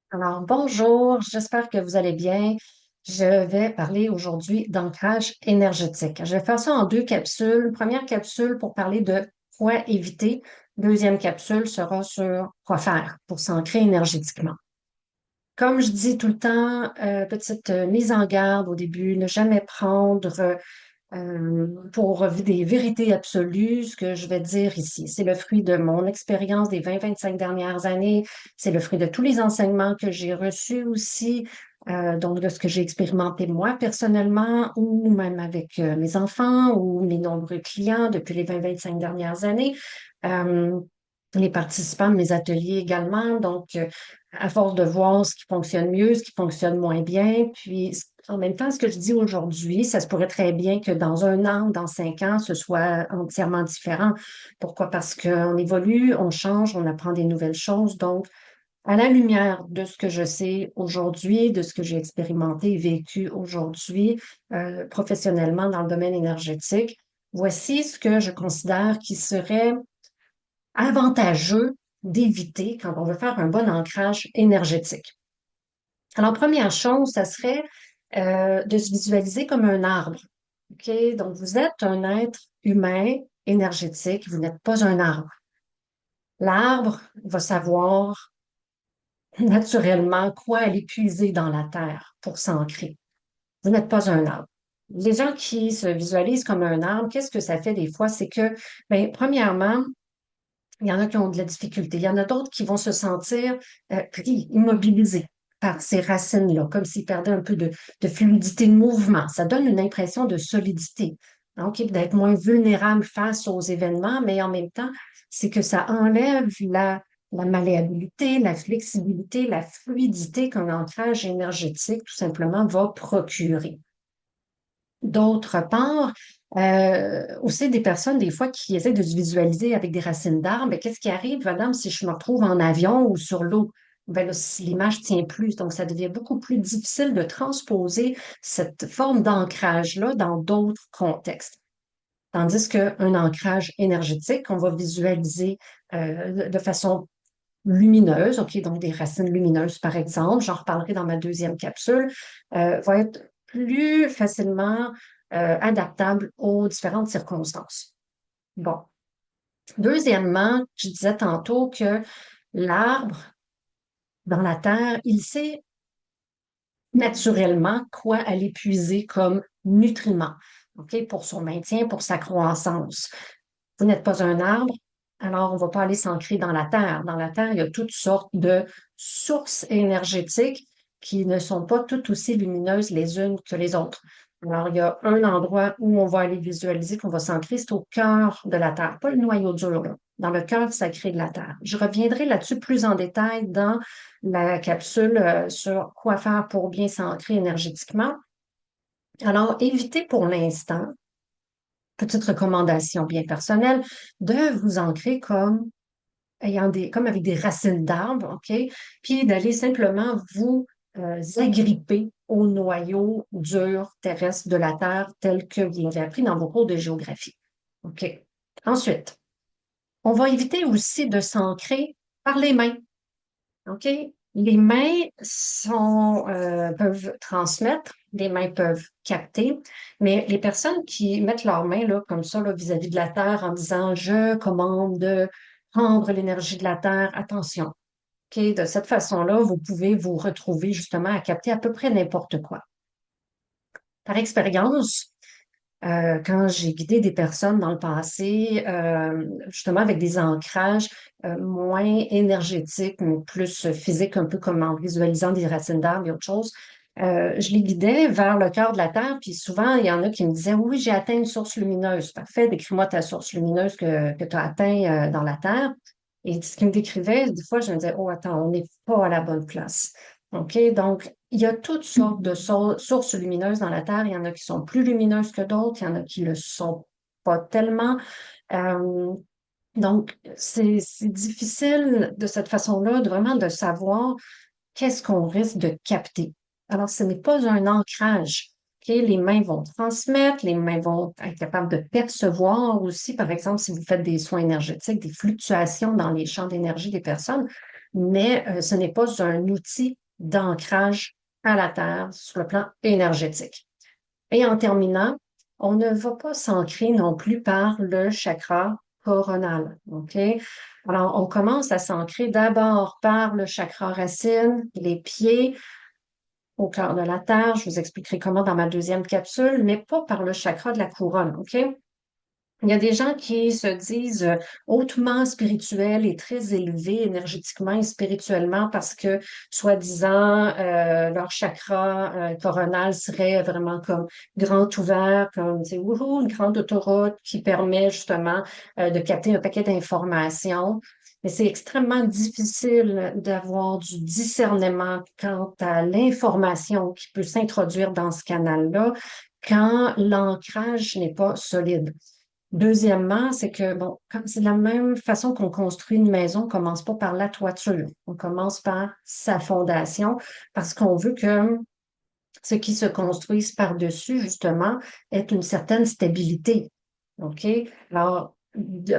Alors, bonjour, j'espère que vous allez bien. Je vais parler aujourd'hui d'ancrage énergétique. Je vais faire ça en deux capsules. Première capsule pour parler de quoi éviter. Deuxième capsule sera sur quoi faire pour s'ancrer énergétiquement. Comme je dis tout le temps, petite mise en garde au début, ne jamais prendre pour des vérités absolues, ce que je vais dire ici. C'est le fruit de mon expérience des 20-25 dernières années. C'est le fruit de tous les enseignements que j'ai reçus aussi, donc de ce que j'ai expérimenté moi personnellement ou même avec mes enfants ou mes nombreux clients depuis les 20-25 dernières années. Euh, les participants de mes ateliers également. Donc, à force de voir ce qui fonctionne mieux, ce qui fonctionne moins bien, puis en même temps, ce que je dis aujourd'hui, ça se pourrait très bien que dans un an ou dans 5 ans, ce soit entièrement différent. Pourquoi? Parce qu'on évolue, on change, on apprend des nouvelles choses. Donc, à la lumière de ce que je sais aujourd'hui, de ce que j'ai expérimenté et vécu aujourd'hui, professionnellement dans le domaine énergétique, voici ce que je considère qui serait avantageux d'éviter quand on veut faire un bon ancrage énergétique. Alors, première chose, ça serait de se visualiser comme un arbre. OK? Donc, vous êtes un être humain énergétique, vous n'êtes pas un arbre. L'arbre va savoir naturellement quoi aller puiser dans la terre pour s'ancrer. Vous n'êtes pas un arbre. Les gens qui se visualisent comme un arbre, qu'est-ce que ça fait des fois? C'est que, bien, premièrement, il y en a qui ont de la difficulté. Il y en a d'autres qui vont se sentir pris, immobilisés par ces racines-là, comme s'ils perdaient un peu de fluidité de mouvement. Ça donne une impression de solidité, donc d'être moins vulnérable face aux événements, mais en même temps, c'est que ça enlève la malléabilité, la flexibilité, la fluidité qu'un ancrage énergétique, tout simplement, va procurer. D'autre part, aussi des personnes, des fois, qui essaient de se visualiser avec des racines d'arbres, mais qu'est-ce qui arrive, madame, si je me retrouve en avion ou sur l'eau? Ben là, si l'image tient plus, donc ça devient beaucoup plus difficile de transposer cette forme d'ancrage-là dans d'autres contextes. Tandis qu'un ancrage énergétique, on va visualiser de façon lumineuse, OK, donc des racines lumineuses, par exemple, j'en reparlerai dans ma deuxième capsule, va être plus facilement adaptable aux différentes circonstances. Bon. Deuxièmement, je disais tantôt que l'arbre dans la terre, il sait naturellement quoi aller puiser comme nutriments, OK, pour son maintien, pour sa croissance. Vous n'êtes pas un arbre, alors on ne va pas aller s'ancrer dans la terre. Dans la terre, il y a toutes sortes de sources énergétiques qui ne sont pas toutes aussi lumineuses les unes que les autres. Alors, il y a un endroit où on va aller visualiser qu'on va s'ancrer, c'est au cœur de la Terre, pas le noyau dur, là, dans le cœur sacré de la Terre. Je reviendrai là-dessus plus en détail dans la capsule sur quoi faire pour bien s'ancrer énergétiquement. Alors, évitez pour l'instant, petite recommandation bien personnelle, de vous ancrer comme comme avec des racines d'arbres, OK? Puis d'aller simplement vous agripper au noyau dur terrestre de la Terre tel que vous l'avez appris dans vos cours de géographie. OK? Ensuite, on va éviter aussi de s'ancrer par les mains. OK? Les mains peuvent transmettre, les mains peuvent capter, mais les personnes qui mettent leurs mains là, comme ça là, vis-à-vis de la Terre en disant je commande de prendre l'énergie de la Terre, attention. OK? De cette façon-là, vous pouvez vous retrouver justement à capter à peu près n'importe quoi. Par expérience, quand j'ai guidé des personnes dans le passé, justement avec des ancrages moins énergétiques, mais plus physiques, un peu comme en visualisant des racines d'arbres et autre chose, je les guidais vers le cœur de la Terre, puis souvent, il y en a qui me disaient, oui, j'ai atteint une source lumineuse. Parfait, décris-moi ta source lumineuse que tu as atteint dans la Terre. Et ce qu'ils me décrivaient, des fois, je me disais, oh, attends, on n'est pas à la bonne place. OK? Donc, il y a toutes sortes de sources lumineuses dans la Terre. Il y en a qui sont plus lumineuses que d'autres. Il y en a qui ne le sont pas tellement. Euh, donc, c'est difficile de cette façon-là de vraiment de savoir qu'est-ce qu'on risque de capter. Alors, ce n'est pas un ancrage. OK? Les mains vont transmettre, les mains vont être capables de percevoir aussi, par exemple, si vous faites des soins énergétiques, des fluctuations dans les champs d'énergie des personnes, mais ce n'est pas un outil d'ancrage à la Terre sur le plan énergétique. Et en terminant, on ne va pas s'ancrer non plus par le chakra coronal. OK? Alors, on commence à s'ancrer d'abord par le chakra racine, les pieds, au cœur de la Terre. Je vous expliquerai comment dans ma deuxième capsule, mais pas par le chakra de la couronne. OK? Il y a des gens qui se disent hautement spirituels et très élevés énergétiquement et spirituellement parce que, soi-disant, leur chakra coronal serait vraiment comme grand ouvert, comme, tu sais, wouhou, une grande autoroute qui permet justement de capter un paquet d'informations. Mais c'est extrêmement difficile d'avoir du discernement quant à l'information qui peut s'introduire dans ce canal-là quand l'ancrage n'est pas solide. Deuxièmement, c'est que, bon, comme c'est de la même façon qu'on construit une maison, on commence pas par la toiture, on commence par sa fondation parce qu'on veut que ce qui se construise par-dessus, justement, ait une certaine stabilité. OK? Alors,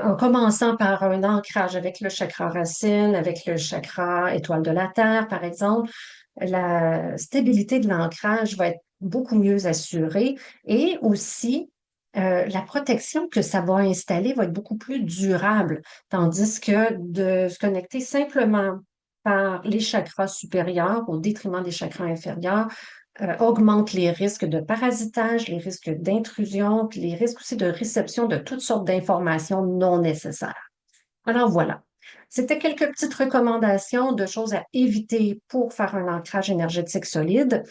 en commençant par un ancrage avec le chakra racine, avec le chakra étoile de la Terre, par exemple, la stabilité de l'ancrage va être beaucoup mieux assurée et aussi la protection que ça va installer va être beaucoup plus durable, tandis que de se connecter simplement par les chakras supérieurs au détriment des chakras inférieurs augmente les risques de parasitage, les risques d'intrusion, puis les risques aussi de réception de toutes sortes d'informations non nécessaires. Alors voilà. C'était quelques petites recommandations de choses à éviter pour faire un ancrage énergétique solide.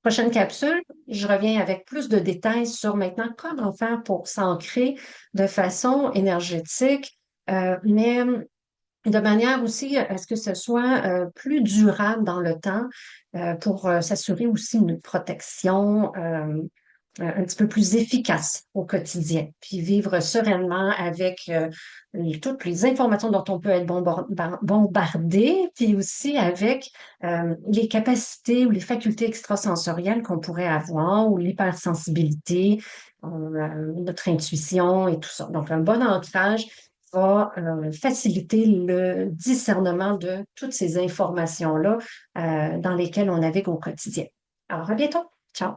Prochaine capsule, je reviens avec plus de détails sur maintenant comment faire pour s'ancrer de façon énergétique, mais de manière aussi à ce que ce soit plus durable dans le temps pour s'assurer aussi une protection un petit peu plus efficace au quotidien, puis vivre sereinement avec toutes les informations dont on peut être bombardé, puis aussi avec les capacités ou les facultés extrasensorielles qu'on pourrait avoir, ou l'hypersensibilité, notre intuition et tout ça. Donc, un bon ancrage va faciliter le discernement de toutes ces informations-là dans lesquelles on navigue au quotidien. Alors, à bientôt. Ciao.